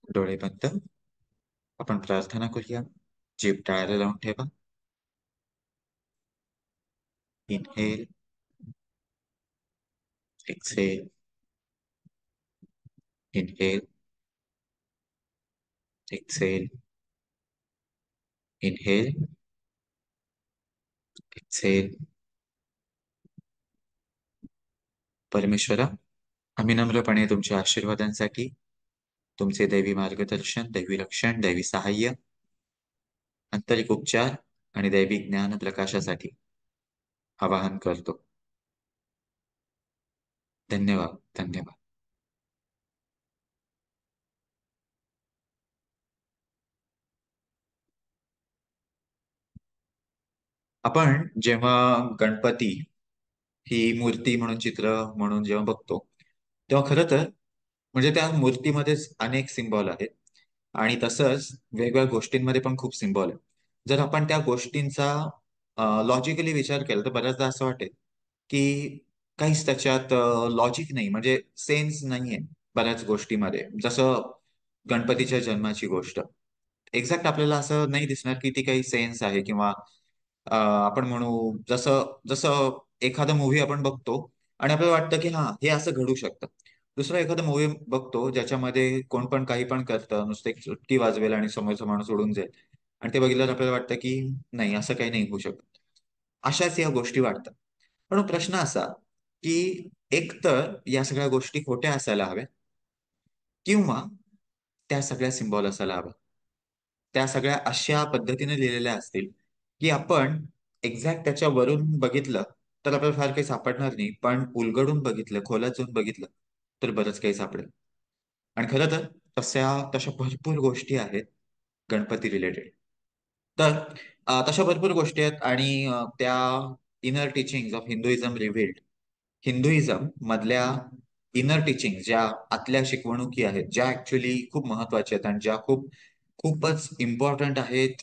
डोळे बंद. आपण प्रार्थना करूया. जीभ टाळायला लावून ठेवा. Inhale, exhale, inhale, exhale, inhale, exhale. परमेश्वरा, आम्ही नम्रपणे तुमच्या आशीर्वादांसाठी, तुमचे दैवी मार्गदर्शन, दैवी रक्षण, दैवी सहाय्य, आंतरिक उपचार आणि दैवी ज्ञान प्रकाशासाठी आवाहन करतो. धन्यवाद. धन्यवाद. आपण जेव्हा गणपती ही मूर्ती म्हणून, चित्र म्हणून जेव्हा बघतो, तेव्हा खरं तर म्हणजे त्या मूर्तीमध्येच अनेक सिम्बॉल आहेत आणि तसंच वेगवेगळ्या गोष्टींमध्ये पण खूप सिम्बॉल आहे. जर आपण त्या गोष्टींचा लॉजिकली विचार केला तर बऱ्याचदा असं वाटेल की काहीच त्याच्यात लॉजिक नाही, म्हणजे सेन्स नाहीये बऱ्याच गोष्टीमध्ये. जसं गणपतीच्या जन्माची गोष्ट एक्झॅक्ट आपल्याला असं नाही दिसणार की ती काही सेन्स आहे, किंवा आपण म्हणू जसं जसं एखादा मूव्ही आपण बघतो आणि आपल्याला वाटतं की हा हे असं घडू शकतं. दुसरा एखादा मूव्ही बघतो ज्याच्यामध्ये कोण पण काही पण करतं, नुसतं एक चुटकी वाजवेल आणि समोरचा माणूस उडून जाईल, आणि ते बघितल्यावर आपल्याला वाटतं की नाही, असं काही नाही होऊ शकत. अशाच या गोष्टी वाटतात. पण प्रश्न असा की एकतर या सगळ्या गोष्टी खोट्या असायला हव्या, किंवा त्या सगळ्या सिम्बॉल असायला हव्या. त्या सगळ्या अशा पद्धतीने लिहिलेल्या असतील की आपण एक्झॅक्ट त्याच्यावरून बघितलं तर आपल्याला फार काही सापडणार नाही, पण उलगडून बघितलं, खोलात जाऊन बघितलं तर बरंच काही सापडेल. आणि खरं तर तशा भरपूर गोष्टी आहेत गणपती रिलेटेड. तर तशा भरपूर गोष्टी आहेत, आणि त्या inner teaching of Hinduism revealed, Hinduism मधल्या इनर टीचिंग, ज्या आतल्या शिकवणुकी आहेत, ज्या ऍक्च्युली खूप महत्वाच्या आहेत आणि ज्या खूपच इम्पॉर्टंट आहेत,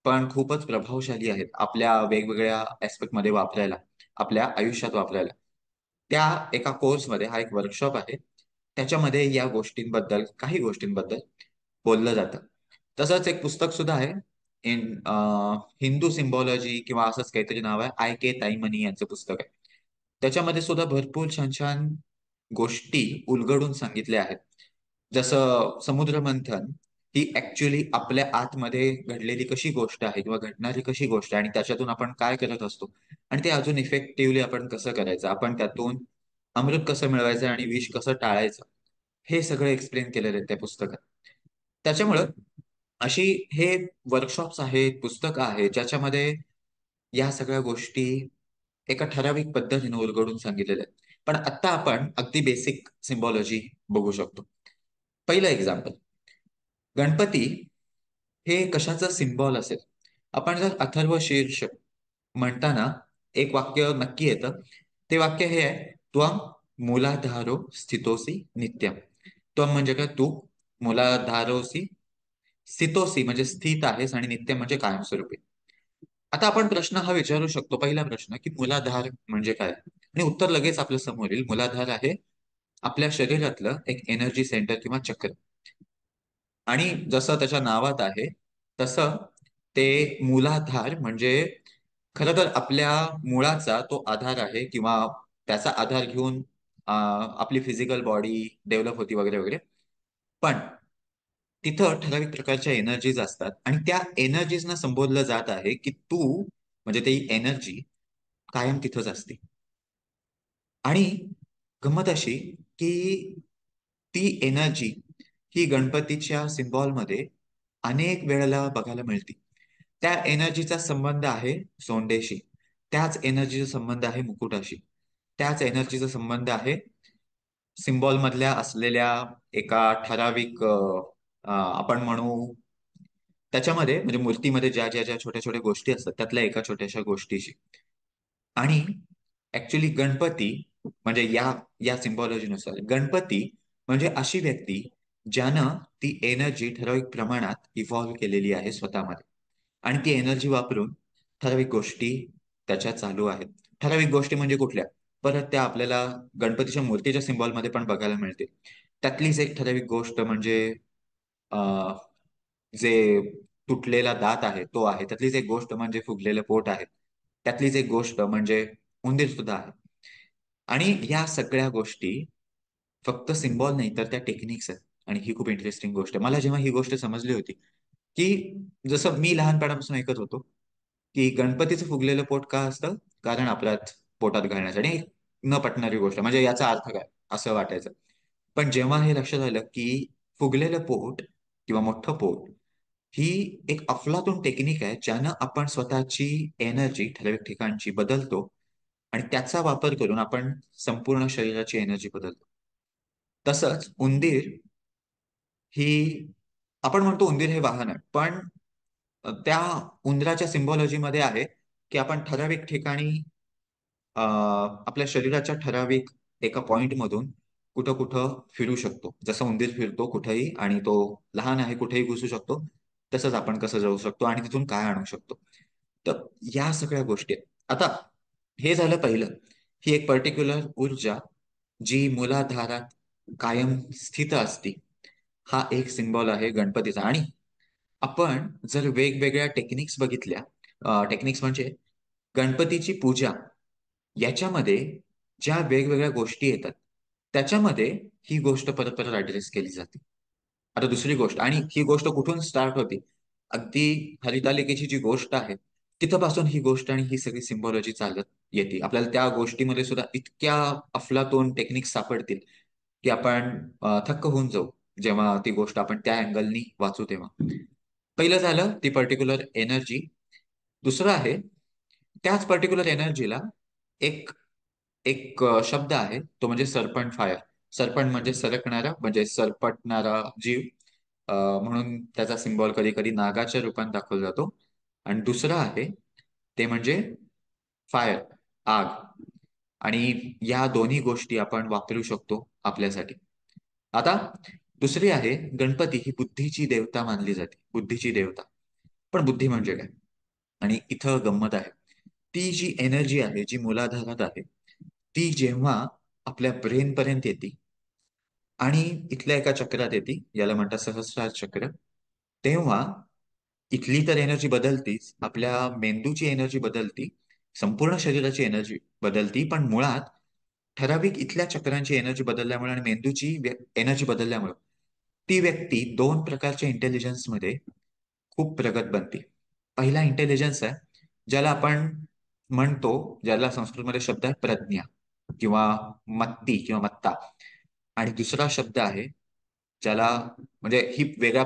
पण खूपच प्रभावशाली आहेत आपल्या वेगवेगळ्या ऍस्पेक्ट मध्ये वापरायला, आपल्या आयुष्यात वापरायला. त्या एका कोर्समध्ये, हा एक वर्कशॉप आहे, त्याच्यामध्ये या गोष्टींबद्दल, काही गोष्टींबद्दल बोललं जातं. तसंच एक पुस्तक सुद्धा आहे, इन हिंदू सिम्बॉलॉजी किंवा असंच काहीतरी नाव आहे, I.K. ताईमनी यांचं पुस्तक आहे. त्याच्यामध्ये सुद्धा भरपूर छान छान गोष्टी उलगडून सांगितल्या आहेत. जसं समुद्र मंथन ही ऍक्च्युली आपल्या आतमध्ये घडलेली कशी गोष्ट आहे, किंवा घडणारी कशी गोष्ट आहे, आणि त्याच्यातून आपण काय करत असतो, आणि ते अजून इफेक्टिव्हली आपण कसं करायचं, आपण त्यातून अमृत कसं मिळवायचं आणि विष कसं टाळायचं, हे सगळं एक्सप्लेन केलेलं आहे त्या पुस्तकात. त्याच्यामुळं अशी हे वर्कशॉप्स आहेत, पुस्तकं आहेत, ज्याच्यामध्ये या सगळ्या गोष्टी एका ठराविक पद्धतीने उलगडून सांगितलेल्या आहेत. पण आता आपण अगदी बेसिक सिम्बॉलॉजी बघू शकतो. पहिलं एक्झाम्पल, गणपती हे कशाचा सिम्बॉल असेल? आपण जर अथर्व शीर्ष म्हणताना एक वाक्य नक्की येतं. ते वाक्य हे आहे, त्वं मूलाधारो स्थितोसी नित्यम. त्वं म्हणजे काय? तू. मूलाधारोसी, स्थितोसी म्हणजे स्थित आहेस, आणि नित्य म्हणजे कायमस्वरूपी. आता आपण प्रश्न हा विचारू शकतो, पहिला प्रश्न, की मूलाधार म्हणजे काय? आणि उत्तर लगेच आपल्या समोर येईल. मूलाधार आहे आपल्या शरीरातलं एक एनर्जी सेंटर किंवा चक्र. आणि जसं त्याच्या नावात आहे तसं ते मूलाधार म्हणजे खरं तर आपल्या मुळाचा तो आधार आहे, किंवा त्याचा आधार घेऊन आपली फिजिकल बॉडी डेव्हलप होती वगैरे वगैरे. पण तिथं ठराविक प्रकारच्या एनर्जीज असतात, आणि त्या एनर्जीजना संबोधलं जात आहे की तू, म्हणजे ती एनर्जी कायम तिथंच असते. आणि गंमत अशी की ती एनर्जी ही गणपतीच्या सिम्बॉलमध्ये अनेक वेळेला बघायला मिळते. त्या एनर्जीचा संबंध आहे सोंडेशी, त्याच एनर्जीचा संबंध आहे मुकुटाशी, त्याच एनर्जीचा संबंध आहे सिम्बॉल मधल्या असलेल्या एका ठराविक आपण म्हणू त्याच्यामध्ये, म्हणजे मूर्तीमध्ये ज्या छोट्या छोट्या गोष्टी असतात त्यातल्या एका छोट्याशा गोष्टीशी. आणि ऍक्च्युली गणपती म्हणजे या या सिम्बॉलॉजीनुसार गणपती म्हणजे अशी व्यक्ती ज्यानं ती एनर्जी ठराविक प्रमाणात इव्हॉल्व्ह केलेली आहे स्वतःमध्ये, आणि ती एनर्जी वापरून ठराविक गोष्टी त्याच्या चालू आहेत. ठराविक गोष्टी म्हणजे कुठल्या? परत त्या आपल्याला गणपतीच्या मूर्तीच्या सिम्बॉलमध्ये पण बघायला मिळते. त्यातलीच एक ठराविक गोष्ट म्हणजे जे तुटलेला दात आहे तो आहे, त्यातलीच एक गोष्ट म्हणजे फुगलेलं पोट आहे, त्यातलीच एक गोष्ट म्हणजे उंदीर सुद्धा आहे. आणि या सगळ्या गोष्टी फक्त सिम्बॉल नाही तर त्या टेक्निक्स आहेत. आणि ही खूप इंटरेस्टिंग गोष्ट आहे. मला जेव्हा ही गोष्ट समजली होती, की जसं मी लहानपणापासून ऐकत होतो की गणपतीचं फुगलेलं पोट का असतं, कारण आपल्यात पोटात घालण्यासाठी. एक न पटणारी गोष्ट, म्हणजे याचा अर्थ काय असं वाटायचं. पण जेव्हा हे लक्षात आलं की फुगलेलं पोट किंवा मोठं पोट ही एक अफलातून टेक्निक आहे, ज्यानं आपण स्वतःची एनर्जी ठराविक ठिकाणची बदलतो आणि त्याचा वापर करून आपण संपूर्ण शरीराची एनर्जी बदलतो. तसंच उंदीर ही, आपण म्हणतो उंदीर हे वाहन आहे, पण त्या उंदराच्या सिम्बॉलॉजी मध्ये आहे की आपण ठराविक ठिकाणी आपल्या शरीराच्या ठराविक एका पॉइंट मधून कुठं कुठं फिरू शकतो. जसं उंदीर फिरतो कुठेही आणि तो लहान आहे कुठेही घुसू शकतो, तसंच आपण कसं जाऊ शकतो आणि तिथून काय आणू शकतो. तर या सगळ्या गोष्टी आहेत. आता हे झालं पहिलं. ही एक पर्टिक्युलर ऊर्जा जी मूलाधारात कायम स्थित असती, हा एक सिम्बॉल आहे गणपतीचा. आणि आपण जर वेगवेगळ्या टेक्निक्स बघितल्या, टेक्निक्स म्हणजे गणपतीची पूजा, याच्यामध्ये ज्या वेगवेगळ्या गोष्टी येतात त्याच्यामध्ये ही गोष्ट परत परत ऍड्रेस केली जाते. आता दुसरी गोष्ट, आणि ही गोष्ट कुठून स्टार्ट होती, अगदी हरितालिकेची जी गोष्ट आहे तिथपासून ही गोष्ट आणि ही सगळी सिम्बॉलॉजी चालत येते. आपल्याला त्या गोष्टीमध्ये सुद्धा इतक्या अफलातून टेक्निक्स सापडतील की आपण थक्क होऊन जाऊ जेव्हा ती गोष्ट आपण त्या अँगलनी वाचू तेव्हा. पहिलं झालं ती पर्टिक्युलर एनर्जी. दुसरं आहे, त्याच पर्टिक्युलर एनर्जीला एक एक शब्द आहे, तो म्हणजे सरपंट फायर. सरपंट म्हणजे सरकणारा, म्हणजे सरपटणारा जीव. म्हणून त्याचा सिम्बॉल कधी कधी नागाच्या रूपात दाखवला जातो. आणि दुसरा आहे ते म्हणजे फायर, आग. आणि या दोन्ही गोष्टी आपण वापरू शकतो आपल्यासाठी. आता दुसरी आहे, गणपती ही बुद्धीची देवता मानली जाते, बुद्धीची देवता. पण बुद्धी म्हणजे काय? आणि इथं गंमत आहे. ती जी एनर्जी आहे जी मूलाधारात आहे, ती जेव्हा आपल्या ब्रेन पर्यंत येते आणि इथल्या एका चक्रात येते, याला म्हणतात सहस्रार चक्र, तेव्हा इथली तर एनर्जी बदलतीच, आपल्या मेंदूची एनर्जी बदलती, संपूर्ण शरीराची एनर्जी बदलती. पण मुळात ठराविक इथल्या चक्रांची एनर्जी बदलल्यामुळे आणि मेंदूची एनर्जी बदलल्यामुळे ती व्यक्ती दोन प्रकारच्या इंटेलिजन्स मध्ये खूप प्रगत बनते. पहिला इंटेलिजन्स आहे ज्याला आपण म्हणतो, ज्याला संस्कृतमध्ये शब्द आहे प्रज्ञा किंवा मत्ती किंवा मत्ता. आणि दुसरा शब्द आहे ज्याला, म्हणजे ही वेगळ्या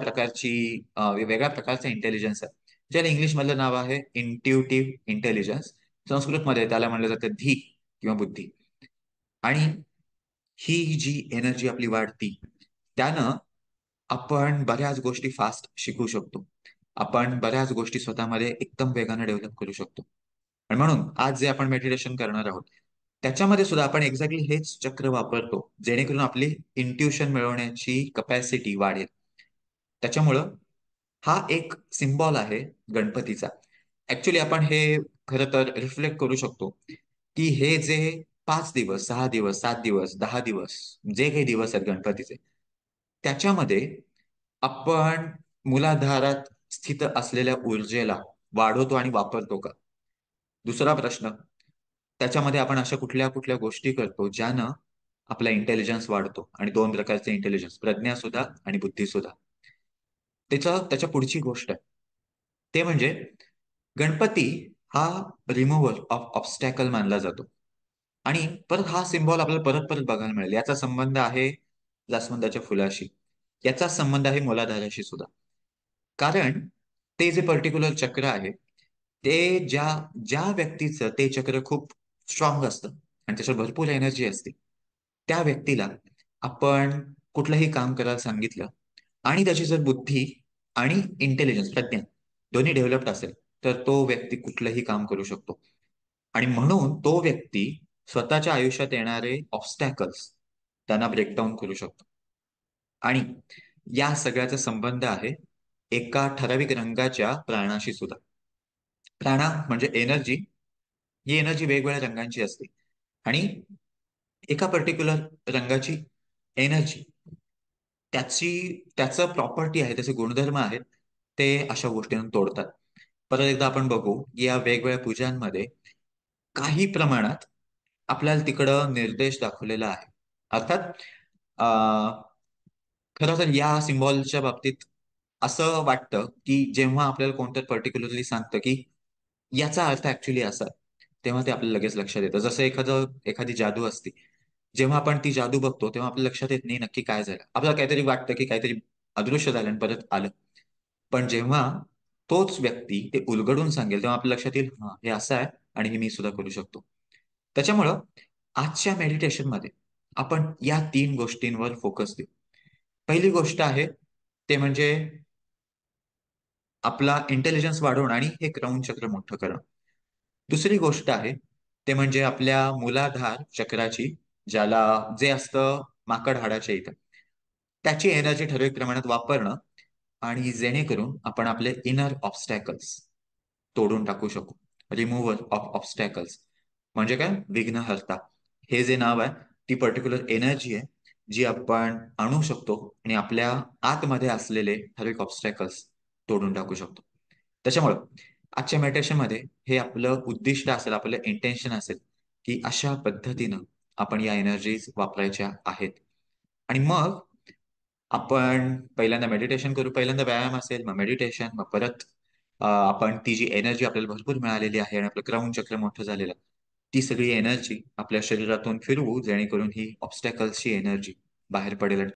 प्रकारचा इंटेलिजन्स आहे, ज्याला इंग्लिश मधलं नाव आहे इंट्युटिव्ह इंटेलिजन्स. संस्कृतमध्ये त्याला म्हणलं जातं धी किंवा बुद्धी. आणि ही जी एनर्जी आपली वाढती त्यानं आपण बऱ्याच गोष्टी फास्ट शिकू शकतो. आपण बऱ्याच गोष्टी स्वतःमध्ये एकदम वेगाने डेव्हलप करू शकतो. आणि म्हणून आज जे आपण मेडिटेशन करणार आहोत त्याच्यामध्ये सुद्धा आपण एक्झॅक्टली हेच चक्र वापरतो, जेणेकरून आपली इंट्युशन मिळवण्याची कपॅसिटी वाढेल. त्याच्यामुळं हा एक सिम्बॉल आहे गणपतीचा. ऍक्च्युली आपण हे खरं तर रिफ्लेक्ट करू शकतो की हे जे 5 दिवस, 6 दिवस, 7 दिवस, 10 दिवस, जे काही दिवस आहेत गणपतीचे, त्याच्यामध्ये आपण मूलाधारात स्थित असलेल्या ऊर्जेला वाढवतो आणि वापरतो का? दुसरा प्रश्न, त्याच्यामध्ये आपण अशा कुठल्या कुठल्या गोष्टी करतो ज्यानं आपला इंटेलिजन्स वाढतो. आणि दोन प्रकारचे इंटेलिजन्स, प्रज्ञा सुद्धा आणि बुद्धी सुद्धा. त्याच्या पुढची गोष्ट आहे ते म्हणजे गणपती हा रिमूव्हल ऑफ ऑब्स्टॅकल मानला जातो. आणि परत हा सिम्बॉल आपल्याला परत परत बघायला मिळेल. याचा संबंध आहे जास्वंदाच्या फुलाशी, याचा संबंध आहे मूलाधाराशी सुद्धा. कारण ते जे पर्टिक्युलर चक्र आहे ते ज्या ज्या व्यक्तीचं ते चक्र खूप स्ट्रॉंग असतं आणि त्याच्यात भरपूर एनर्जी असते, त्या व्यक्तीला आपण कुठलंही काम करायला सांगितलं आणि त्याची जर बुद्धी आणि इंटेलिजन्स, प्रज्ञा, दोन्ही डेव्हलप्ड असेल तर तो व्यक्ती कुठलंही काम करू शकतो. आणि म्हणून तो व्यक्ती स्वतःच्या आयुष्यात येणारे ऑब्स्टॅकल्स त्यांना ब्रेकडाऊन करू शकतो. आणि या सगळ्याचा संबंध आहे एका ठराविक रंगाच्या प्राणाशी सुद्धा. प्राणा म्हणजे एनर्जी. ही एनर्जी वेगवेगळ्या रंगांची असते. आणि एका पर्टिक्युलर रंगाची एनर्जी त्याचं प्रॉपर्टी आहे, त्याचे गुणधर्म आहेत, ते अशा गोष्टींना तोडतात. परत एकदा आपण बघू या वेगवेगळ्या पूजांमध्ये काही प्रमाणात आपल्याला तिकडं निर्देश दाखवलेला आहे. अर्थात खरं तर या सिम्बॉलच्या बाबतीत असं वाटतं की जेव्हा आपल्याला कोणतं पर्टिक्युलरली सांगतं की याचा अर्थ ऍक्च्युली असा आहे, तेव्हा ते आपल्याला लगेच लक्षात येतं. जसं एखादी जादू असते, जेव्हा आपण ती जादू बघतो तेव्हा आपल्या लक्षात येत नाही नक्की काय झालं. आपल्याला काहीतरी वाटतं की काहीतरी अदृश्य झालं आणि परत आलं. पण जेव्हा तोच व्यक्ती ते उलगडून सांगेल तेव्हा आपल्या लक्षात येईल, हा हे असं आहे आणि हे मी सुद्धा करू शकतो. त्याच्यामुळं आजच्या मेडिटेशन मध्ये आपण या 3 गोष्टींवर फोकस देऊ. पहिली गोष्ट आहे ते म्हणजे आपला इंटेलिजन्स वाढवणं आणि हे क्रौन चक्र मोठं करणं. दुसरी गोष्ट आहे ते म्हणजे आपल्या मूलाधार चक्राची, ज्याला जे असतं माकड हाडाच्या इथं, त्याची एनर्जी ठराविक प्रमाणात वापरणं आणि जेणेकरून आपण आपले इनर ऑब्स्टॅकल्स तोडून टाकू शकू. रिमूव्हल ऑफ ऑब्स्टॅकल्स म्हणजे काय, विघ्नहर्ता हे जे नाव आहे, ती पर्टिक्युलर एनर्जी आहे जी आपण आणू शकतो आणि आपल्या आतमध्ये असलेले ठराविक ऑब्स्टॅकल्स तोडून टाकू शकतो. त्याच्यामुळं आजच्या मेडिटेशन मध्ये हे आपलं उद्दिष्ट असेल, आपलं इंटेन्शन असेल की अशा पद्धतीनं आपण या एनर्जीज वापरायच्या आहेत. आणि मग आपण पहिल्यांदा मेडिटेशन करू, पहिल्यांदा व्यायाम असेल, मग मेडिटेशन, मग परत आपण ती जी एनर्जी आपल्याला भरपूर मिळालेली आहे आणि आपलं क्राऊन चक्र मोठं झालेलं आहे, ती सगळी एनर्जी आपल्या शरीरातून फिरवू जेणेकरून ही ऑब्स्टॅकल्सची एनर्जी बाहेर पडेल आणि